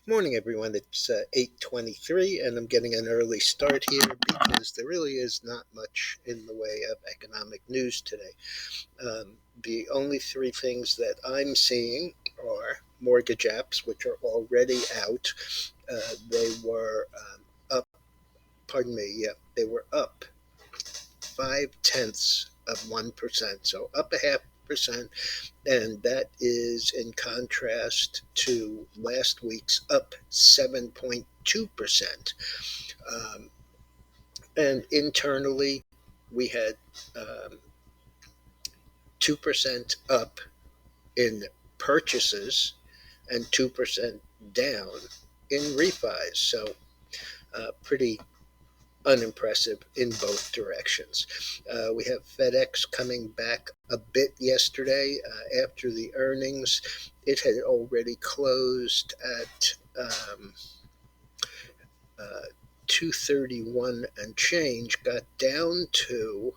Morning, everyone. It's 8:23, and I'm getting an early start here because there really is not much in the way of economic news today. The only three things that I'm seeing are mortgage apps, which are already out. They were up, pardon me, yeah, they were up 0.5%, so up a half percent, and that is in contrast to last week's up 7.2%. Um, and internally, we had 2% up in purchases and 2% down in refis. So, pretty unimpressive in both directions. We have FedEx coming back a bit yesterday after the earnings. It had already closed at 231 and change, got down to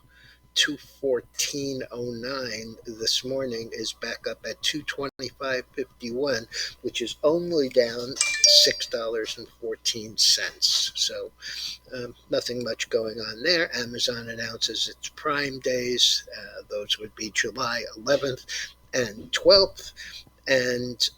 214.09 this morning, is back up at 225.51, which is only down $6.14. So nothing much going on there. Amazon announces its Prime Days. Those would be July 11th and 12th. And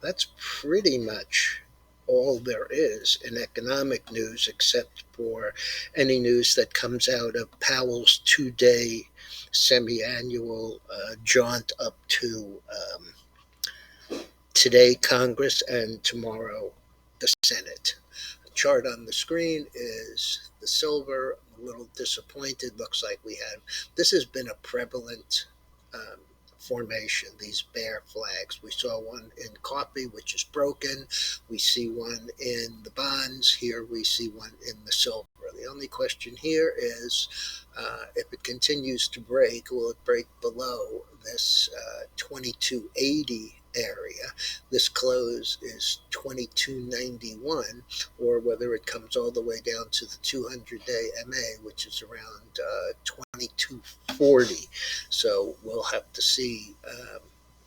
that's pretty much all there is in economic news, except for any news that comes out of Powell's 2 day semi annual jaunt up to today, Congress, and tomorrow, the Senate. The chart on the screen is the silver. I'm a little disappointed. Looks like we have this has been a prevalent um, formation, these bear flags. We saw one in coffee, which is broken. We see one in the bonds. Here we see one in the silver. The only question here is if it continues to break, will it break below this 2280 area? This close is 2291, or whether it comes all the way down to the 200-day MA, which is around 2240. So we'll have to see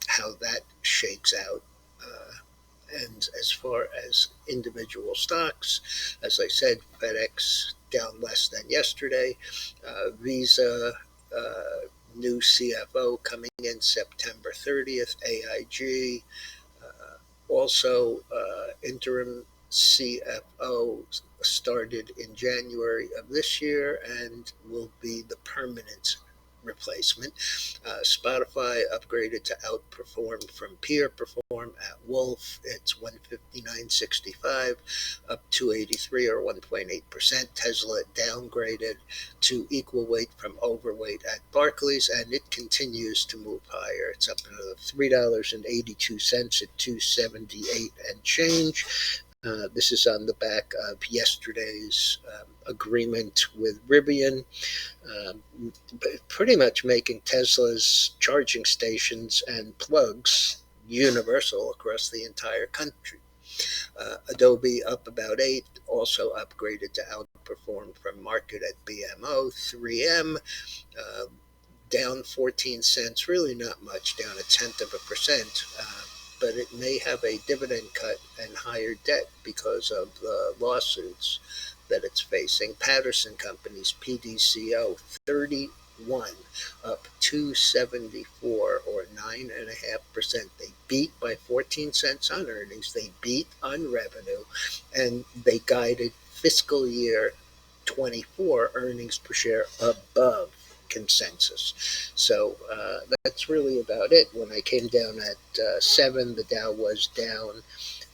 how that shakes out. And as far as individual stocks, as I said, FedEx down less than yesterday. Visa, new CFO coming in September 30th. AIG, also interim CFO started in January of this year and will be the permanent replacement. Spotify upgraded to outperform from peer perform at Wolf. It's 159.65, up 283 or 1.8%. Tesla downgraded to equal weight from overweight at Barclays, and it continues to move higher. It's up another $3.82 at 278 and change. This is on the back of yesterday's agreement with Rivian, um, pretty much making Tesla's charging stations and plugs universal across the entire country. Adobe up about 8, also upgraded to outperform from market at BMO. 3M uh, down 14 cents, really not much, down a tenth of a percent. But it may have a dividend cut and higher debt because of the lawsuits that it's facing. Patterson Companies, PDCO, 31, up 274 or 9.5%. They beat by 14 cents on earnings. They beat on revenue, and they guided fiscal year 24 earnings per share above consensus. So that's really about it. When I came down at 7, the Dow was down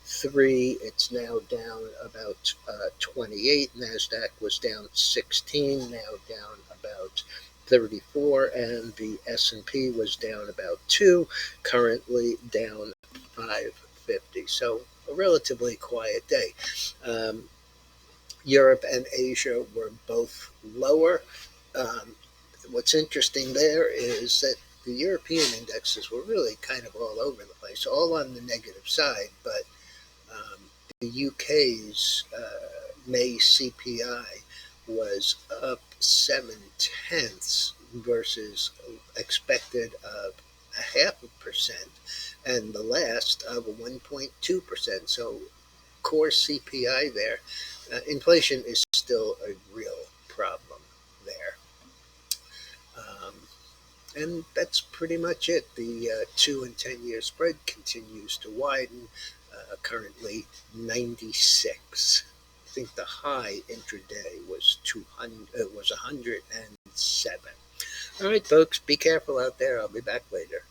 3. It's now down about 28. NASDAQ was down 16, now down about 34, and the S&P was down about 2, currently down 550. So a relatively quiet day. Um, Europe and Asia were both lower. Um, what's interesting there is that the European indexes were really kind of all over the place, all on the negative side, but the UK's May CPI was up 7 tenths versus expected of 0.5%, and the last of 1.2%. So core CPI there, inflation is still a real problem there. Um, and that's pretty much it. The 2 and 10 year spread continues to widen, currently 96. I think the high intraday was 200. It was 107. All right, folks, be careful out there. I'll be back later.